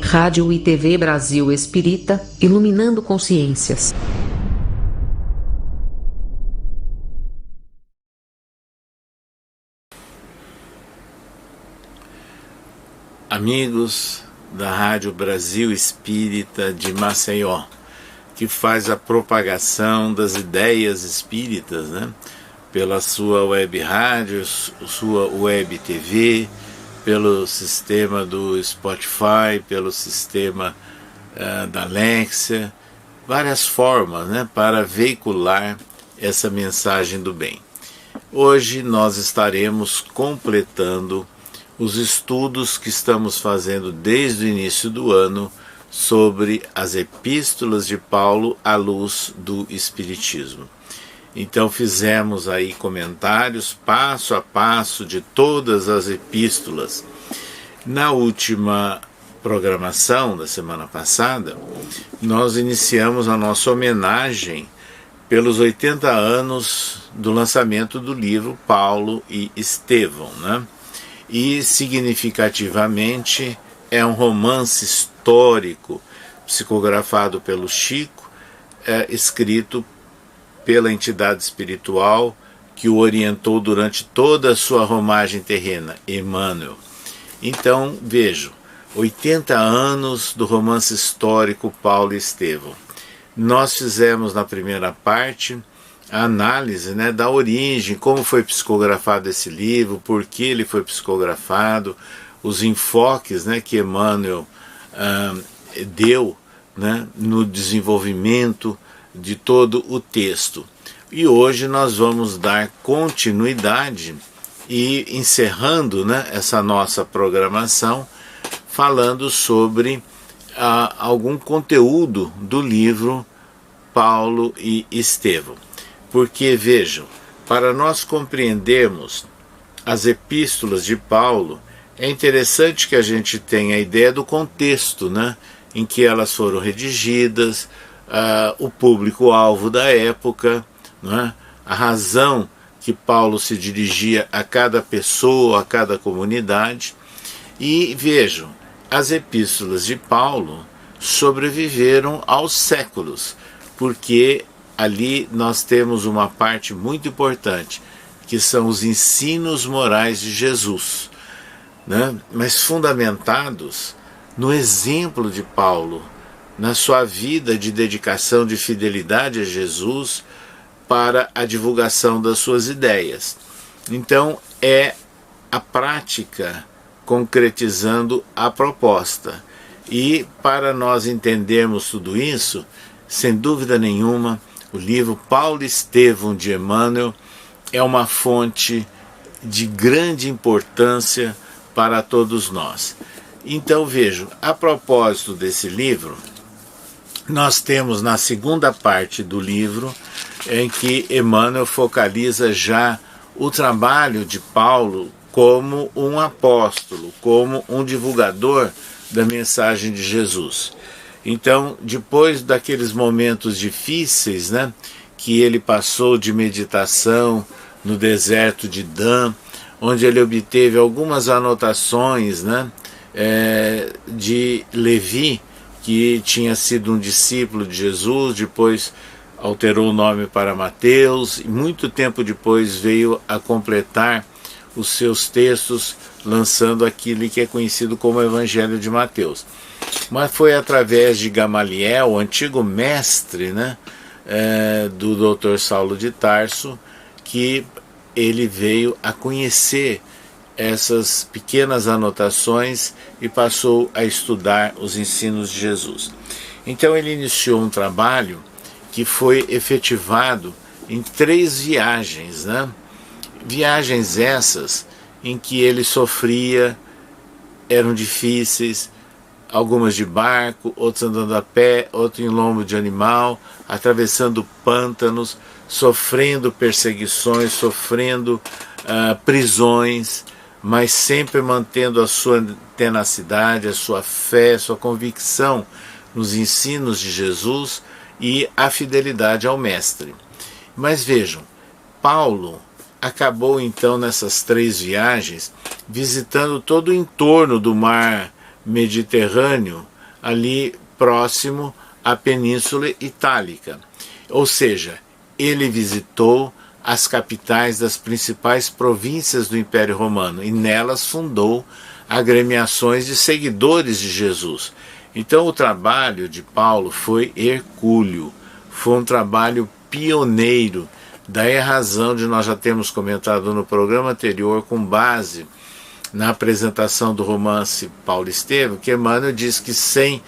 Rádio e TV Brasil Espírita, iluminando consciências. Amigos da Rádio Brasil Espírita de Maceió, que faz a propagação das ideias espíritas, né? Pela sua web rádio, sua web TV, pelo sistema do Spotify, pelo sistema da Alexia, várias formas, né, para veicular essa mensagem do bem. Hoje nós estaremos completando os estudos que estamos fazendo desde o início do ano sobre as epístolas de Paulo à luz do Espiritismo. Então fizemos aí comentários passo a passo de todas as epístolas. Na última programação da semana passada, nós iniciamos a nossa homenagem pelos 80 anos do lançamento do livro Paulo e Estevão, né? E significativamente é um romance histórico psicografado pelo Chico, escrito pela entidade espiritual que o orientou durante toda a sua romagem terrena, Emmanuel. Então, vejam, 80 anos do romance histórico Paulo e Estevão. Nós fizemos na primeira parte a análise, né, da origem, como foi psicografado esse livro, por que ele foi psicografado, os enfoques, né, que Emmanuel deu, né, no desenvolvimento de todo o texto. E hoje nós vamos dar continuidade e encerrando, né, essa nossa programação, falando sobre algum conteúdo do livro Paulo e Estevão. Porque, vejam, para nós compreendermos as epístolas de Paulo, é interessante que a gente tenha a ideia do contexto, né, em que elas foram redigidas, o público-alvo da época, né, a razão que Paulo se dirigia a cada pessoa, a cada comunidade. E vejam, as epístolas de Paulo sobreviveram aos séculos, porque ali nós temos uma parte muito importante, que são os ensinos morais de Jesus, né? Mas fundamentados no exemplo de Paulo, na sua vida de dedicação, de fidelidade a Jesus para a divulgação das suas ideias. Então é a prática concretizando a proposta. E para nós entendermos tudo isso, sem dúvida nenhuma, o livro Paulo e Estevão de Emmanuel é uma fonte de grande importância para todos nós. Então vejam, a propósito desse livro, nós temos na segunda parte do livro em que Emmanuel focaliza já o trabalho de Paulo como um apóstolo, como um divulgador da mensagem de Jesus. Então, depois daqueles momentos difíceis, né, que ele passou de meditação no deserto de Dan, onde ele obteve algumas anotações, né, de Levi, que tinha sido um discípulo de Jesus, depois alterou o nome para Mateus, e muito tempo depois veio a completar os seus textos, lançando aquilo que é conhecido como o Evangelho de Mateus. Mas foi através de Gamaliel, o antigo mestre, né, do Dr. Saulo de Tarso, que ele veio a conhecer essas pequenas anotações e passou a estudar os ensinos de Jesus. Então ele iniciou um trabalho que foi efetivado em 3 viagens, né? Viagens essas em que ele sofria, eram difíceis, algumas de barco, outras andando a pé, outras em lombo de animal, atravessando pântanos, sofrendo perseguições, sofrendo prisões, mas sempre mantendo a sua tenacidade, a sua fé, a sua convicção nos ensinos de Jesus e a fidelidade ao Mestre. Mas vejam, Paulo acabou então nessas 3 viagens visitando todo o entorno do mar Mediterrâneo, ali próximo à Península Itálica. Ou seja, ele visitou as capitais das principais províncias do Império Romano e nelas fundou agremiações de seguidores de Jesus. Então o trabalho de Paulo foi hercúleo, foi um trabalho pioneiro. Daí a razão de nós já termos comentado no programa anterior, com base na apresentação do romance Paulo e Estevão, que Emmanuel diz que sem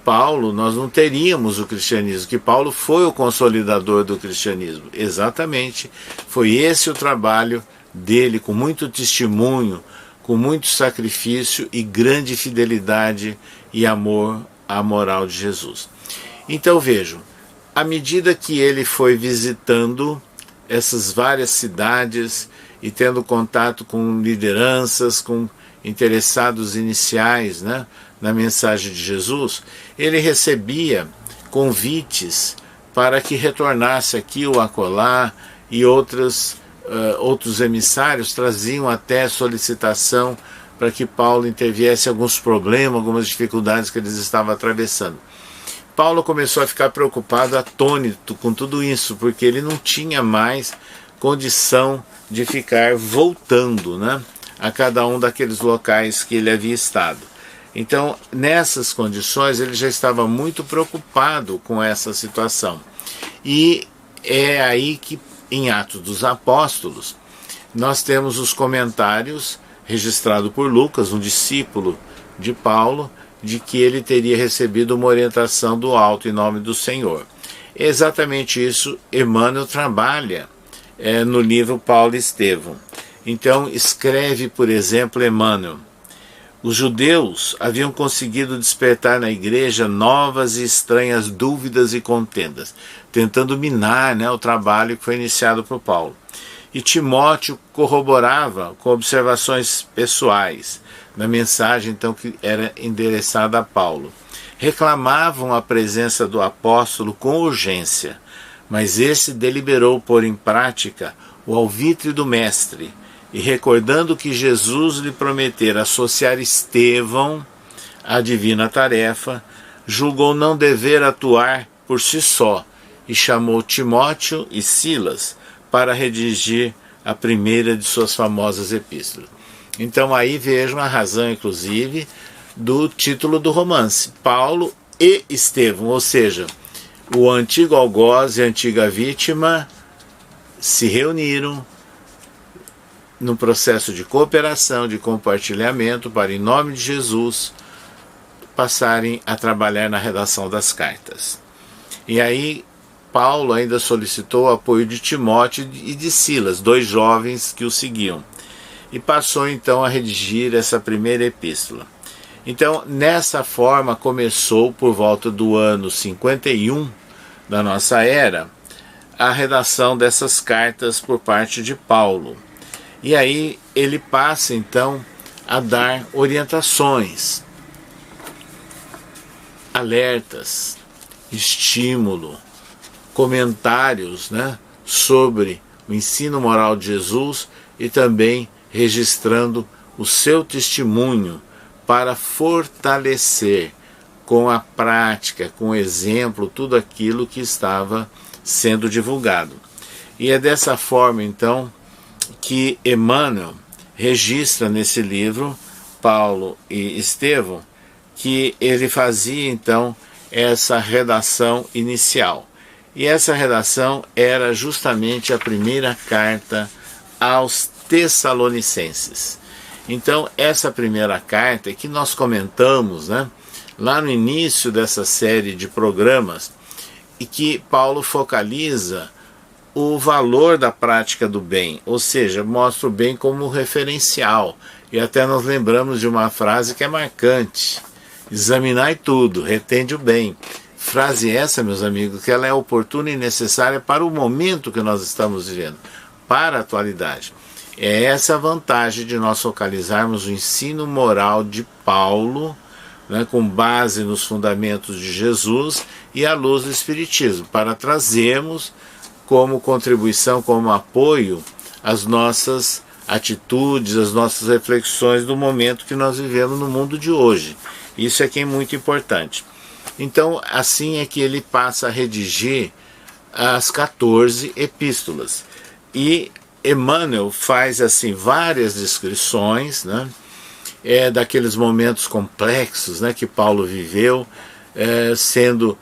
Paulo nós não teríamos o cristianismo, que Paulo foi o consolidador do cristianismo. Exatamente, foi esse o trabalho dele, com muito testemunho, com muito sacrifício e grande fidelidade e amor à moral de Jesus. Então vejam, à medida que ele foi visitando essas várias cidades e tendo contato com lideranças, com interessados iniciais, né, na mensagem de Jesus, ele recebia convites para que retornasse aqui ou acolá, e outros emissários traziam até solicitação para que Paulo interviesse alguns problemas, algumas dificuldades que eles estavam atravessando. Paulo começou a ficar preocupado, atônito com tudo isso, porque ele não tinha mais condição de ficar voltando, né, a cada um daqueles locais que ele havia estado. Então, nessas condições, ele já estava muito preocupado com essa situação. E é aí que, em Atos dos Apóstolos, nós temos os comentários registrados por Lucas, um discípulo de Paulo, de que ele teria recebido uma orientação do alto em nome do Senhor. É exatamente isso Emmanuel trabalha no livro Paulo e Estevão. Então, escreve, por exemplo, Emmanuel: os judeus haviam conseguido despertar na igreja novas e estranhas dúvidas e contendas, tentando minar, né, o trabalho que foi iniciado por Paulo. E Timóteo corroborava com observações pessoais na mensagem então que era endereçada a Paulo. Reclamavam a presença do apóstolo com urgência, mas esse deliberou pôr em prática o alvitre do mestre, e recordando que Jesus lhe prometera associar Estevão à divina tarefa, julgou não dever atuar por si só e chamou Timóteo e Silas para redigir a primeira de suas famosas epístolas. Então aí vejam a razão, inclusive, do título do romance, Paulo e Estevão, ou seja, o antigo algoz e a antiga vítima se reuniram no processo de cooperação, de compartilhamento, para, em nome de Jesus, passarem a trabalhar na redação das cartas. E aí Paulo ainda solicitou o apoio de Timóteo e de Silas, dois jovens que o seguiam, e passou então a redigir essa primeira epístola. Então, nessa forma, começou por volta do ano 51 da nossa era a redação dessas cartas por parte de Paulo. E aí ele passa então a dar orientações, alertas, estímulo, comentários, né, sobre o ensino moral de Jesus, e também registrando o seu testemunho para fortalecer com a prática, com o exemplo, tudo aquilo que estava sendo divulgado. E é dessa forma então que Emmanuel registra nesse livro, Paulo e Estevão, que ele fazia então essa redação inicial. E essa redação era justamente a primeira carta aos Tessalonicenses. Então essa primeira carta que nós comentamos, né, lá no início dessa série de programas, e que Paulo focaliza o valor da prática do bem, ou seja, mostra o bem como referencial. E até nós lembramos de uma frase que é marcante: examinai tudo, retende o bem. Frase essa, meus amigos, que ela é oportuna e necessária para o momento que nós estamos vivendo, para a atualidade. É essa a vantagem de nós focalizarmos o ensino moral de Paulo, né, com base nos fundamentos de Jesus e à luz do Espiritismo, para trazermos como contribuição, como apoio, as nossas atitudes, as nossas reflexões do momento que nós vivemos no mundo de hoje. Isso é que é muito importante. Então, assim é que ele passa a redigir as 14 epístolas. E Emmanuel faz assim várias descrições, né, daqueles momentos complexos, né, que Paulo viveu, sendo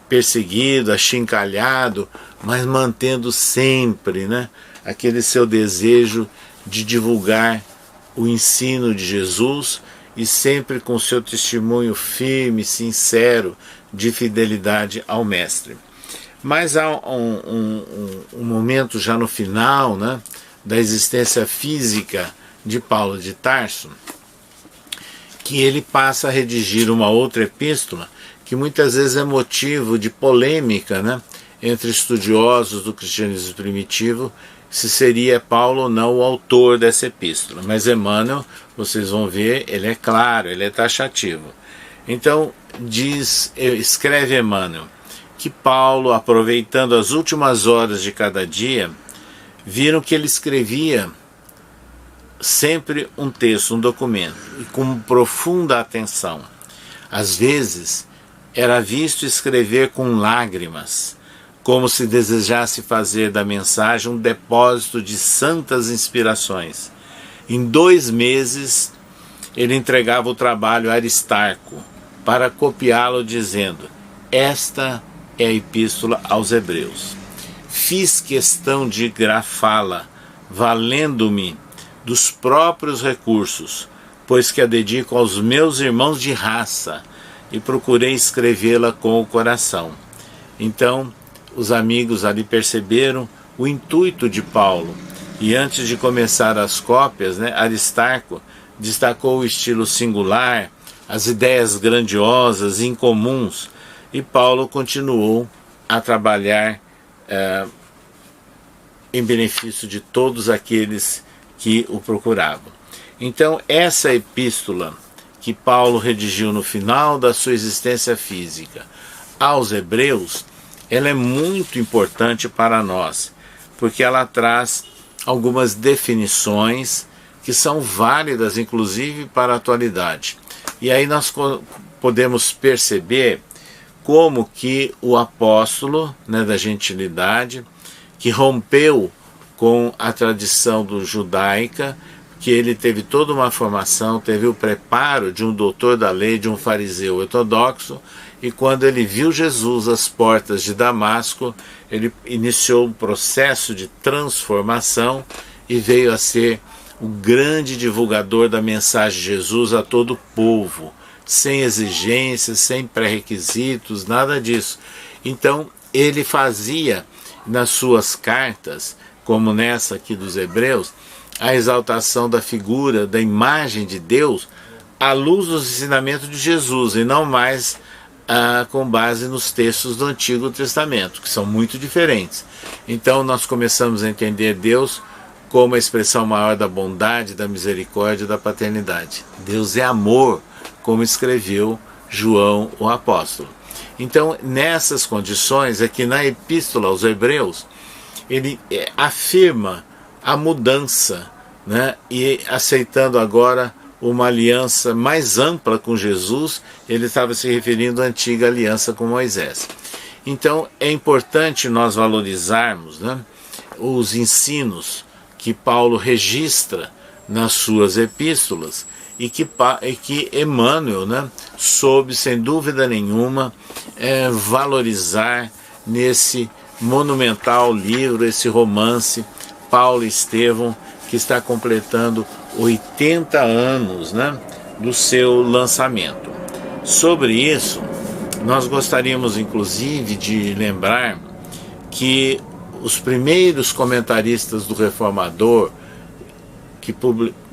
perseguido, achincalhado, mas mantendo sempre, né, aquele seu desejo de divulgar o ensino de Jesus e sempre com seu testemunho firme, sincero, de fidelidade ao Mestre. Mas há um momento já no final, né, da existência física de Paulo de Tarso, que ele passa a redigir uma outra epístola, que muitas vezes é motivo de polêmica, né, entre estudiosos do cristianismo primitivo, se seria Paulo ou não o autor dessa epístola. Mas Emmanuel, vocês vão ver, ele é claro, ele é taxativo. Então, escreve Emmanuel, que Paulo, aproveitando as últimas horas de cada dia, viram que ele escrevia sempre um texto, um documento, e com profunda atenção. Às vezes, era visto escrever com lágrimas, como se desejasse fazer da mensagem um depósito de santas inspirações. Em 2 meses, ele entregava o trabalho a Aristarco, para copiá-lo dizendo: esta é a epístola aos Hebreus. Fiz questão de grafá-la, valendo-me dos próprios recursos, pois que a dedico aos meus irmãos de raça, e procurei escrevê-la com o coração. Então, os amigos ali perceberam o intuito de Paulo, e antes de começar as cópias, né, Aristarco destacou o estilo singular, as ideias grandiosas, incomuns, e Paulo continuou a trabalhar em benefício de todos aqueles que o procuravam. Então, essa epístola que Paulo redigiu no final da sua existência física aos Hebreus, ela é muito importante para nós, porque ela traz algumas definições que são válidas, inclusive, para a atualidade. E aí nós podemos perceber como que o apóstolo, né, da gentilidade, que rompeu com a tradição judaica, que ele teve toda uma formação, teve o preparo de um doutor da lei, de um fariseu ortodoxo, e quando ele viu Jesus às portas de Damasco, ele iniciou um processo de transformação e veio a ser o grande divulgador da mensagem de Jesus a todo o povo, sem exigências, sem pré-requisitos, nada disso. Então, ele fazia nas suas cartas, como nessa aqui dos Hebreus, a exaltação da figura, da imagem de Deus, à luz dos ensinamentos de Jesus, e não mais com base nos textos do Antigo Testamento, que são muito diferentes. Então nós começamos a entender Deus como a expressão maior da bondade, da misericórdia e da paternidade. Deus é amor, como escreveu João o apóstolo. Então, nessas condições é que na Epístola aos Hebreus, ele afirma a mudança, né? E aceitando agora uma aliança mais ampla com Jesus, ele estava se referindo à antiga aliança com Moisés. Então é importante nós valorizarmos, né, os ensinos que Paulo registra nas suas epístolas e que Emmanuel, né, soube sem dúvida nenhuma valorizar nesse monumental livro, esse romance Paulo e Estevão, que está completando 80 anos, né, do seu lançamento. Sobre isso, nós gostaríamos inclusive de lembrar que os primeiros comentaristas do Reformador, que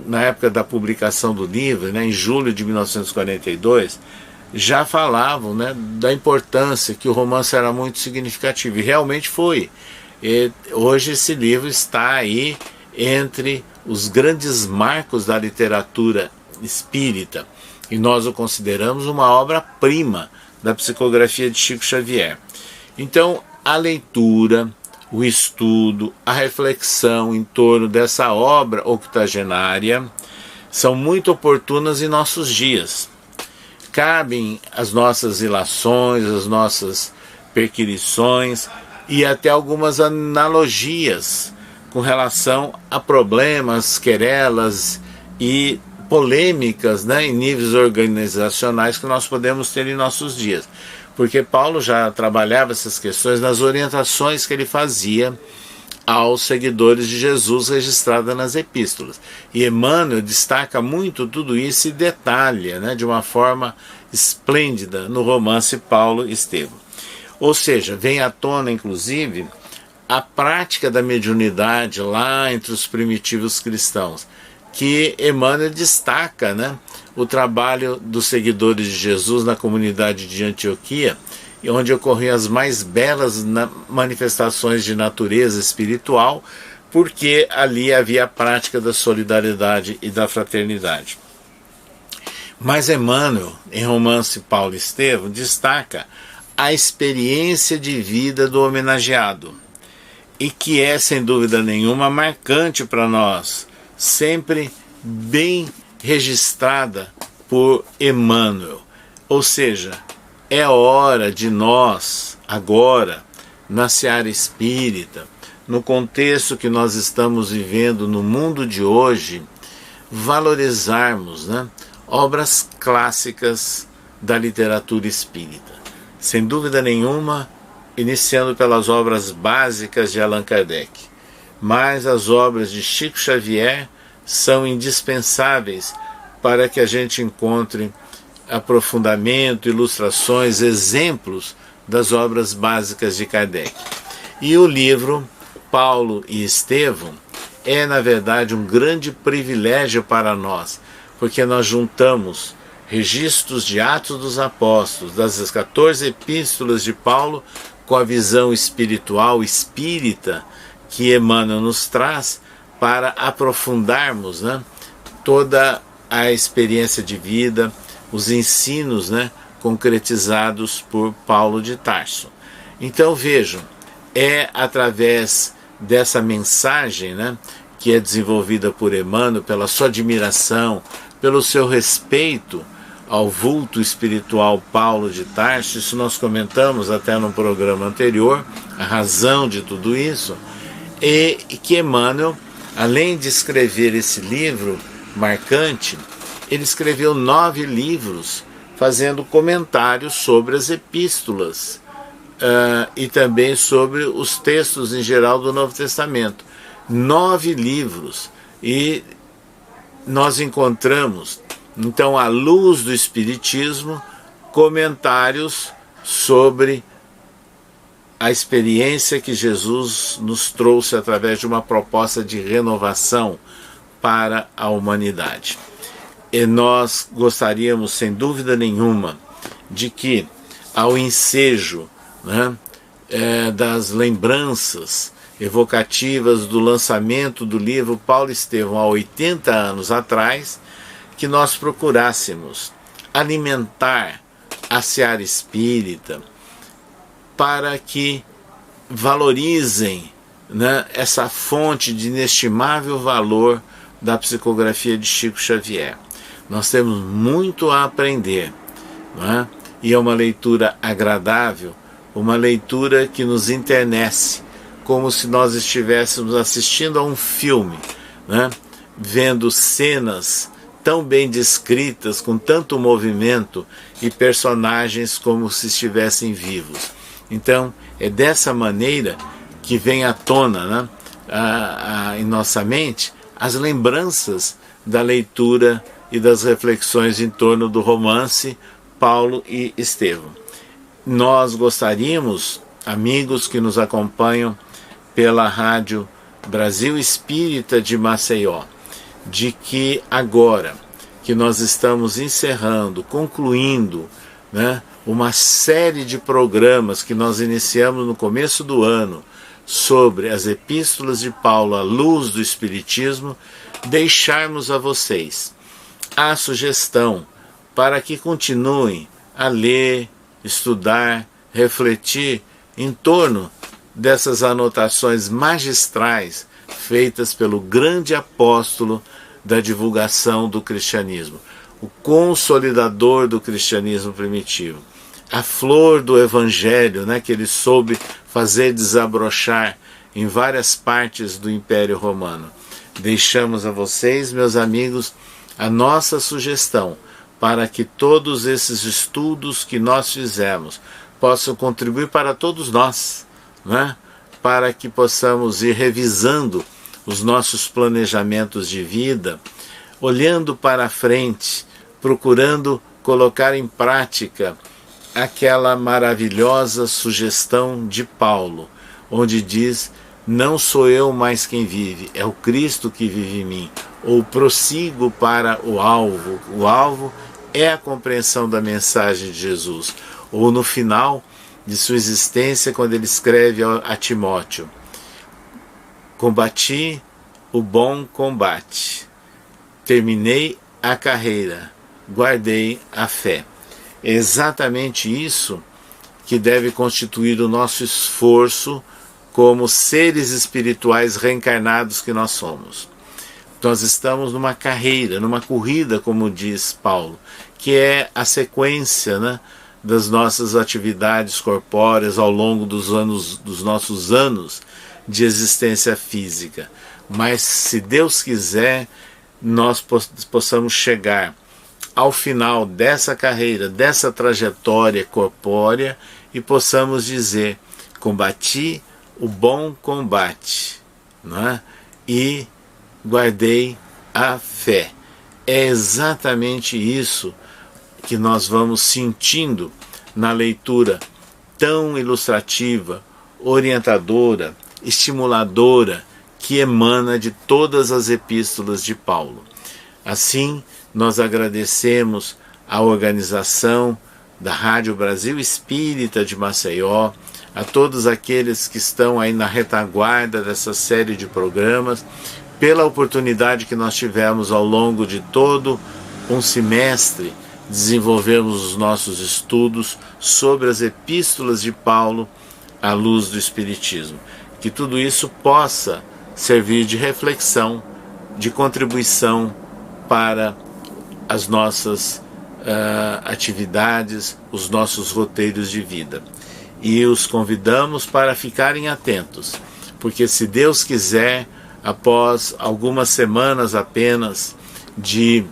na época da publicação do livro, né, em julho de 1942, já falavam, né, da importância, que o romance era muito significativo, e realmente foi. E hoje esse livro está aí entre os grandes marcos da literatura espírita, e nós o consideramos uma obra-prima da psicografia de Chico Xavier. Então, a leitura, o estudo, a reflexão em torno dessa obra octogenária são muito oportunas em nossos dias. Cabem as nossas ilações, as nossas perquirições e até algumas analogias com relação a problemas, querelas e polêmicas, né, em níveis organizacionais que nós podemos ter em nossos dias. Porque Paulo já trabalhava essas questões nas orientações que ele fazia aos seguidores de Jesus registrada nas epístolas. E Emmanuel destaca muito tudo isso e detalha, né, de uma forma esplêndida no romance Paulo e Estevão. Ou seja, vem à tona, inclusive, a prática da mediunidade lá entre os primitivos cristãos, que Emmanuel destaca, né, o trabalho dos seguidores de Jesus na comunidade de Antioquia, onde ocorriam as mais belas manifestações de natureza espiritual, porque ali havia a prática da solidariedade e da fraternidade. Mas Emmanuel, em romance Paulo e Estevão, destaca a experiência de vida do homenageado, e que é, sem dúvida nenhuma, marcante para nós, sempre bem registrada por Emmanuel. Ou seja, é hora de nós, agora, na seara espírita, no contexto que nós estamos vivendo no mundo de hoje, valorizarmos, né, obras clássicas da literatura espírita. Sem dúvida nenhuma, iniciando pelas obras básicas de Allan Kardec. Mas as obras de Chico Xavier são indispensáveis para que a gente encontre aprofundamento, ilustrações, exemplos das obras básicas de Kardec. E o livro Paulo e Estevão é, na verdade, um grande privilégio para nós, porque nós juntamos registros de Atos dos Apóstolos, das 14 epístolas de Paulo, com a visão espiritual espírita que Emmanuel nos traz para aprofundarmos, né, toda a experiência de vida, os ensinos, né, concretizados por Paulo de Tarso. Então vejam, é através dessa mensagem, né, que é desenvolvida por Emmanuel, pela sua admiração, pelo seu respeito ao vulto espiritual Paulo de Tarso. Isso nós comentamos até no programa anterior, a razão de tudo isso, e que Emmanuel, além de escrever esse livro marcante, ele escreveu 9 livros fazendo comentários sobre as epístolas e também sobre os textos em geral do Novo Testamento. 9 livros, e nós encontramos, então, à luz do Espiritismo, comentários sobre a experiência que Jesus nos trouxe através de uma proposta de renovação para a humanidade. E nós gostaríamos, sem dúvida nenhuma, de que, ao ensejo, né, das lembranças evocativas do lançamento do livro Paulo e Estevão há 80 anos atrás, que nós procurássemos alimentar a seara espírita para que valorizem, né, essa fonte de inestimável valor da psicografia de Chico Xavier. Nós temos muito a aprender, não é? E é uma leitura agradável, uma leitura que nos enternece, como se nós estivéssemos assistindo a um filme, né? Vendo cenas tão bem descritas, com tanto movimento e personagens como se estivessem vivos. Então, é dessa maneira que vem à tona, né, em nossa mente as lembranças da leitura e das reflexões em torno do romance Paulo e Estevão. Nós gostaríamos, amigos que nos acompanham pela Rádio Brasil Espírita de Maceió, de que agora que nós estamos encerrando, concluindo, né, uma série de programas que nós iniciamos no começo do ano sobre as epístolas de Paulo à luz do Espiritismo, deixarmos a vocês a sugestão para que continuem a ler, estudar, refletir em torno dessas anotações magistrais feitas pelo grande apóstolo da divulgação do cristianismo, o consolidador do cristianismo primitivo, a flor do evangelho, né, que ele soube fazer desabrochar em várias partes do Império Romano. Deixamos a vocês, meus amigos, a nossa sugestão para que todos esses estudos que nós fizemos possam contribuir para todos nós, né? Para que possamos ir revisando os nossos planejamentos de vida, olhando para a frente, procurando colocar em prática aquela maravilhosa sugestão de Paulo, onde diz: não sou eu mais quem vive, é o Cristo que vive em mim, ou prossigo para o alvo. O alvo é a compreensão da mensagem de Jesus, ou no final de sua existência, quando ele escreve a Timóteo: combati o bom combate, terminei a carreira, guardei a fé. É exatamente isso que deve constituir o nosso esforço como seres espirituais reencarnados que nós somos. Nós estamos numa carreira, numa corrida, como diz Paulo, que é a sequência, né, das nossas atividades corpóreas ao longo dos nossos anos de existência física. Mas, se Deus quiser, nós possamos chegar ao final dessa carreira, dessa trajetória corpórea, e possamos dizer: combati o bom combate, não é? E guardei a fé. É exatamente isso que nós vamos sentindo na leitura tão ilustrativa, orientadora, estimuladora, que emana de todas as epístolas de Paulo. Assim, nós agradecemos a organização da Rádio Brasil Espírita de Maceió, a todos aqueles que estão aí na retaguarda dessa série de programas, pela oportunidade que nós tivemos ao longo de todo um semestre desenvolvermos os nossos estudos sobre as epístolas de Paulo à luz do Espiritismo. Que tudo isso possa servir de reflexão, de contribuição para as nossas atividades, os nossos roteiros de vida. E os convidamos para ficarem atentos, porque, se Deus quiser, após algumas semanas apenas de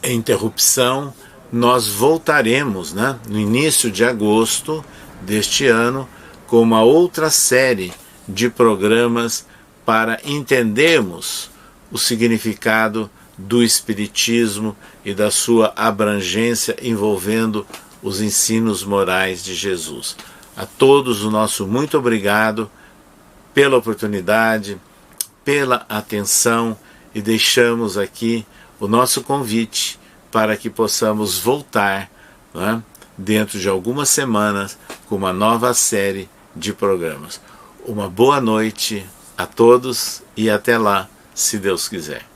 interrupção, nós voltaremos, né, no início de agosto deste ano, com uma outra série de programas para entendermos o significado do Espiritismo e da sua abrangência envolvendo os ensinos morais de Jesus. A todos o nosso muito obrigado pela oportunidade, pela atenção, e deixamos aqui o nosso convite para que possamos voltar, né, dentro de algumas semanas com uma nova série de programas. Uma boa noite a todos e até lá, se Deus quiser.